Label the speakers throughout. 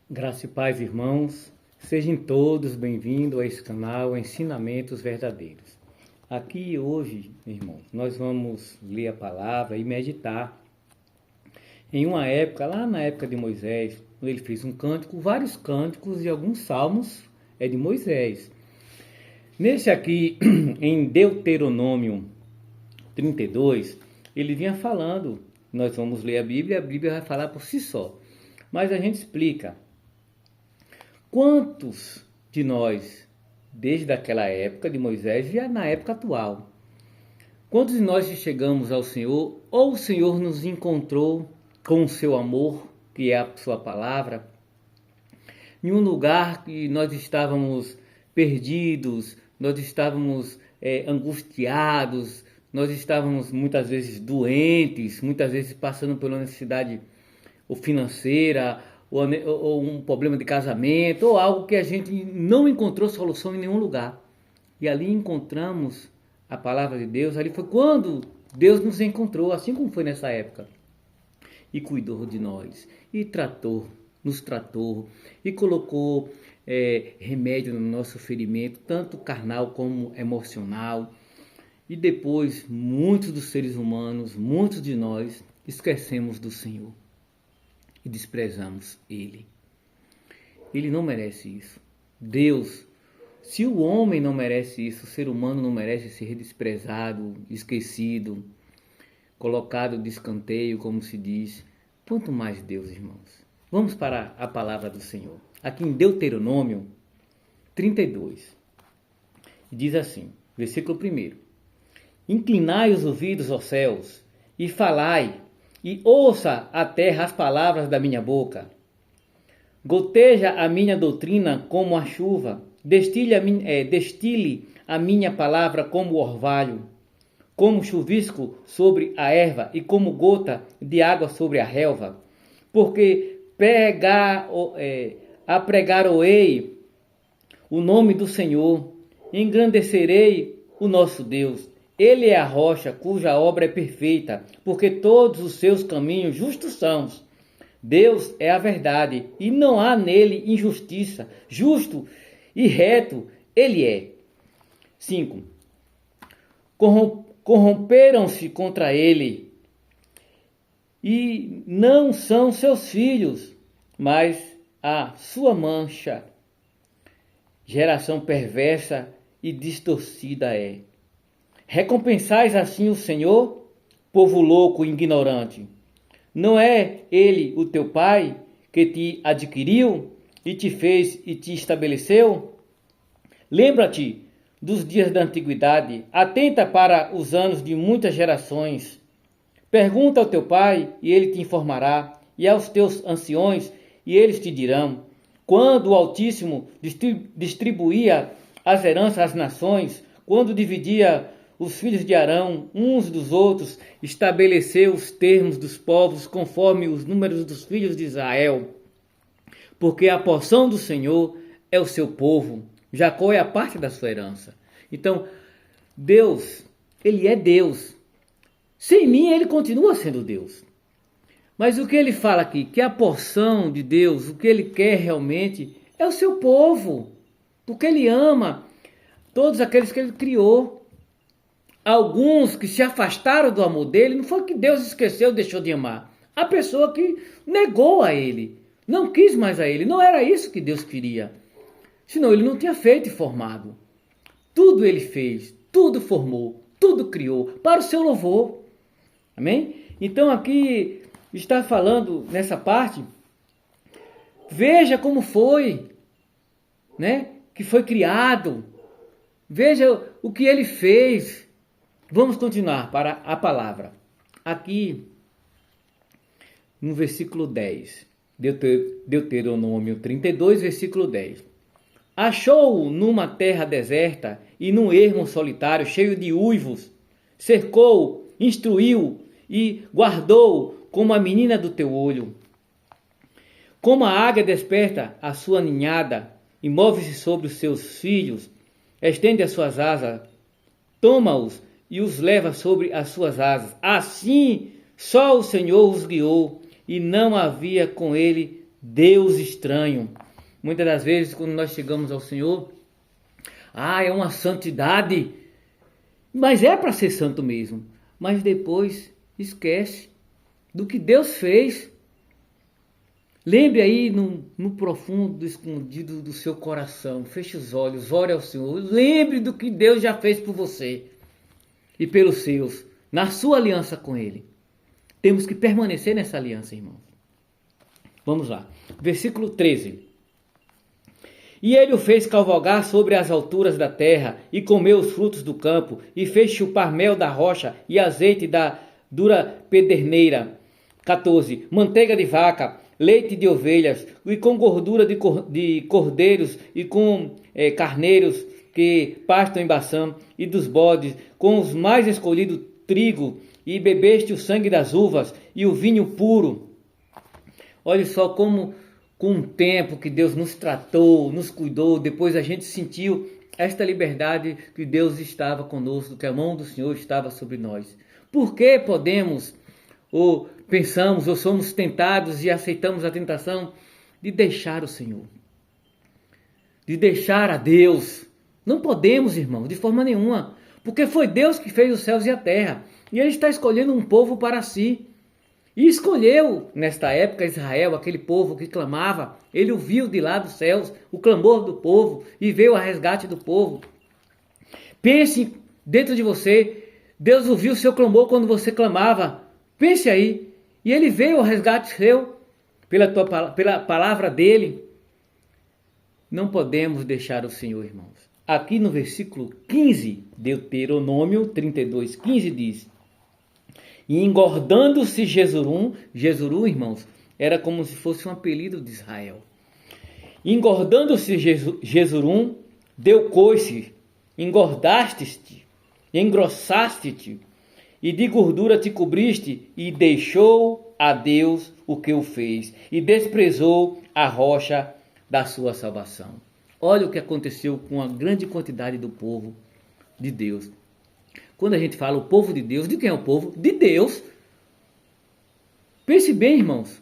Speaker 1: Graça e paz, irmãos. Sejam todos bem-vindos a esse canal Ensinamentos Verdadeiros. Aqui hoje, irmãos, nós vamos ler a palavra e meditar em uma época, lá na época de Moisés, quando ele fez um cântico, vários cânticos e alguns salmos de Moisés. Nesse aqui, em Deuteronômio 32, ele vinha falando, nós vamos ler a Bíblia vai falar por si só. Mas a gente explica. Quantos de nós, desde aquela época de Moisés e na época atual, quantos de nós chegamos ao Senhor, ou o Senhor nos encontrou com o seu amor, que é a sua palavra, em um lugar que nós estávamos perdidos, nós estávamos angustiados, nós estávamos muitas vezes doentes, muitas vezes passando por uma necessidade ou financeira, ou um problema de casamento, ou algo que a gente não encontrou solução em nenhum lugar. E ali encontramos a palavra de Deus, ali foi quando Deus nos encontrou, assim como foi nessa época. E cuidou de nós, e nos tratou, e colocou remédio no nosso ferimento, tanto carnal como emocional. E depois, muitos dos seres humanos, muitos de nós, esquecemos do Senhor. E desprezamos Ele. Ele não merece isso. Deus, se o homem não merece isso, o ser humano não merece ser desprezado, esquecido, colocado de escanteio, como se diz, quanto mais Deus, irmãos. Vamos para a palavra do Senhor. Aqui em Deuteronômio 32. Diz assim, versículo 1. Inclinai os ouvidos aos céus e falai, e ouça a terra as palavras da minha boca. Goteja a minha doutrina como a chuva, destile a minha palavra como o como chuvisco sobre a erva e como gota de água sobre a relva. Porque apregar-o-ei o nome do Senhor, engrandecerei o nosso Deus. Ele é a rocha cuja obra é perfeita, porque todos os seus caminhos justos são. Deus é a verdade e não há nele injustiça. Justo e reto ele é. 5. Corromperam-se contra ele e não são seus filhos, mas a sua mancha. Geração perversa e distorcida é. Recompensais assim o Senhor, povo louco e ignorante. Não é Ele o teu Pai, que te adquiriu e te fez e te estabeleceu? Lembra-te dos dias da antiguidade, atenta para os anos de muitas gerações. Pergunta ao teu pai e ele te informará, e aos teus anciões e eles te dirão. Quando o Altíssimo distribuía as heranças às nações, quando dividia os filhos de Arão uns dos outros, estabeleceu os termos dos povos conforme os números dos filhos de Israel. Porque a porção do Senhor é o seu povo, Jacó é a parte da sua herança. Então, Deus, Ele é Deus. Sem mim, Ele continua sendo Deus. Mas o que Ele fala aqui, que a porção de Deus, o que Ele quer realmente, é o seu povo. Porque Ele ama todos aqueles que Ele criou. Alguns que se afastaram do amor dele, não foi que Deus esqueceu, deixou de amar. A pessoa que negou a ele, não quis mais a ele, não era isso que Deus queria. Senão ele não tinha feito e formado. Tudo ele fez, tudo formou, tudo criou, para o seu louvor. Amém? Então aqui está falando nessa parte, veja como foi, né? Que foi criado. Veja o que ele fez. Vamos continuar para a palavra. Aqui, no versículo 10, Deuteronômio 32, versículo 10. Achou-o numa terra deserta e num ermo solitário, cheio de uivos. Cercou, instruiu e guardou como a menina do teu olho. Como a águia desperta a sua ninhada e move-se sobre os seus filhos, estende as suas asas, toma-os e os leva sobre as suas asas. Assim, só o Senhor os guiou, e não havia com ele Deus estranho. Muitas das vezes, quando nós chegamos ao Senhor, é uma santidade, mas é para ser santo mesmo. Mas depois esquece do que Deus fez. Lembre aí no profundo, escondido do seu coração. Feche os olhos, ore ao Senhor. Lembre do que Deus já fez por você e pelos seus, na sua aliança com Ele. Temos que permanecer nessa aliança, irmãos. Vamos lá. Versículo 13. E ele o fez cavalgar sobre as alturas da terra, e comeu os frutos do campo, e fez chupar mel da rocha, e azeite da dura pederneira. 14. Manteiga de vaca, leite de ovelhas, e com gordura de cordeiros, e com carneiros que pastam em Baçã, e dos bodes, com os mais escolhidos trigo, e bebeste o sangue das uvas, e o vinho puro. Olha só como, com o tempo que Deus nos tratou, nos cuidou, depois a gente sentiu esta liberdade que Deus estava conosco, que a mão do Senhor estava sobre nós. Por que podemos, ou pensamos, ou somos tentados e aceitamos a tentação de deixar o Senhor? De deixar a Deus? Não podemos, irmãos, de forma nenhuma, porque foi Deus que fez os céus e a terra, e Ele está escolhendo um povo para si. E escolheu, nesta época, Israel, aquele povo que clamava. Ele ouviu de lá dos céus o clamor do povo e veio a resgate do povo. Pense dentro de você, Deus ouviu o seu clamor quando você clamava. Pense aí, e Ele veio ao resgate seu pela palavra dEle. Não podemos deixar o Senhor, irmãos. Aqui no versículo 15, Deuteronômio 32, 15 diz: e engordando-se Jesurum, irmãos, era como se fosse um apelido de Israel. Engordando-se Jesurum, deu coice, engordaste-te, engrossaste-te, e de gordura te cobriste, e deixou a Deus o que o fez, e desprezou a rocha da sua salvação. Olha o que aconteceu com a grande quantidade do povo de Deus. Quando a gente fala o povo de Deus, de quem é o povo? De Deus. Pense bem, irmãos.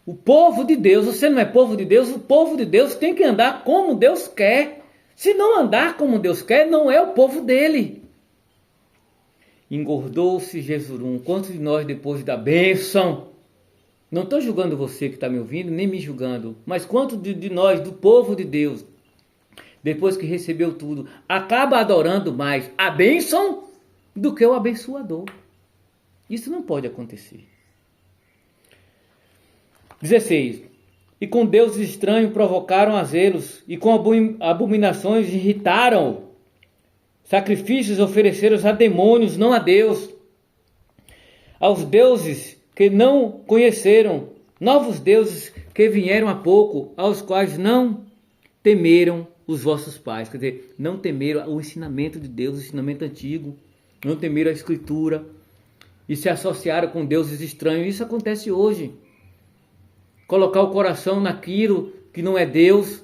Speaker 1: O povo de Deus, você não é povo de Deus, o povo de Deus tem que andar como Deus quer. Se não andar como Deus quer, não é o povo dele. Engordou-se Jesurum. Quantos de nós, depois da bênção, não estou julgando você que está me ouvindo, nem me julgando, mas quantos de nós, do povo de Deus, depois que recebeu tudo, acaba adorando mais a bênção do que o abençoador? Isso não pode acontecer. 16. E com deuses estranhos provocaram a zelos, e com abominações irritaram. Sacrifícios ofereceram a demônios, não a Deus. Aos deuses que não conheceram, novos deuses que vieram há pouco, aos quais não temeram os vossos pais. Quer dizer, não temeram o ensinamento de Deus, o ensinamento antigo, não temeram a Escritura e se associaram com deuses estranhos. Isso acontece hoje. Colocar o coração naquilo que não é Deus.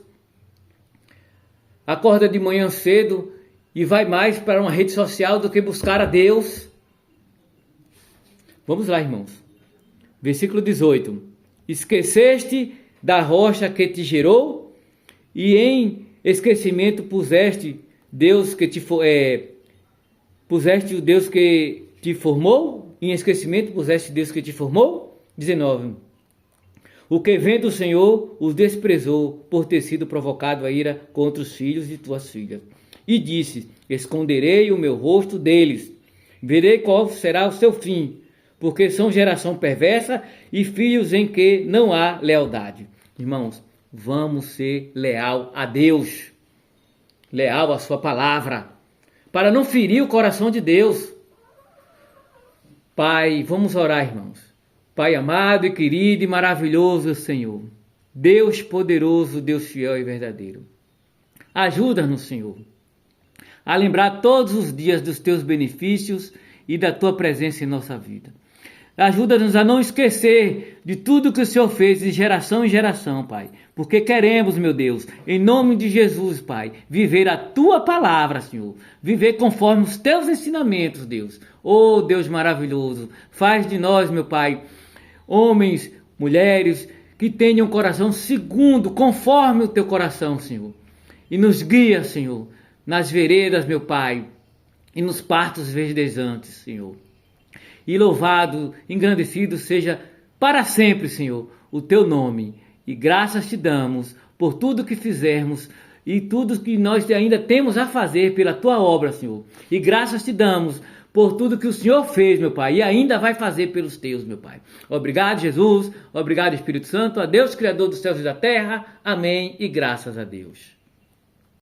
Speaker 1: Acorda de manhã cedo e vai mais para uma rede social do que buscar a Deus. Vamos lá, irmãos. Versículo 18. Esqueceste da rocha que te gerou, e em esquecimento puseste Deus que puseste o Deus que te formou? Em esquecimento puseste Deus que te formou? 19. O que vendo o Senhor os desprezou por ter sido provocado a ira contra os filhos de tuas filhas. E disse: esconderei o meu rosto deles, verei qual será o seu fim, porque são geração perversa e filhos em que não há lealdade. Irmãos, vamos ser leal a Deus, leal à sua palavra, para não ferir o coração de Deus. Pai, vamos orar, irmãos. Pai amado e querido e maravilhoso Senhor, Deus poderoso, Deus fiel e verdadeiro, ajuda-nos, Senhor, a lembrar todos os dias dos teus benefícios e da tua presença em nossa vida. Ajuda-nos a não esquecer de tudo que o Senhor fez de geração em geração, Pai. Porque queremos, meu Deus, em nome de Jesus, Pai, viver a Tua palavra, Senhor. Viver conforme os Teus ensinamentos, Deus. Oh, Deus maravilhoso, faz de nós, meu Pai, homens, mulheres, que tenham um coração segundo, conforme o teu coração, Senhor. E nos guia, Senhor, nas veredas, meu Pai, e nos pastos verdejantes, Senhor. E louvado, engrandecido seja para sempre, Senhor, o teu nome. E graças te damos por tudo que fizermos e tudo que nós ainda temos a fazer pela tua obra, Senhor. E graças te damos por tudo que o Senhor fez, meu Pai, e ainda vai fazer pelos teus, meu Pai. Obrigado, Jesus. Obrigado, Espírito Santo. A Deus, Criador dos céus e da terra. Amém. E graças a Deus.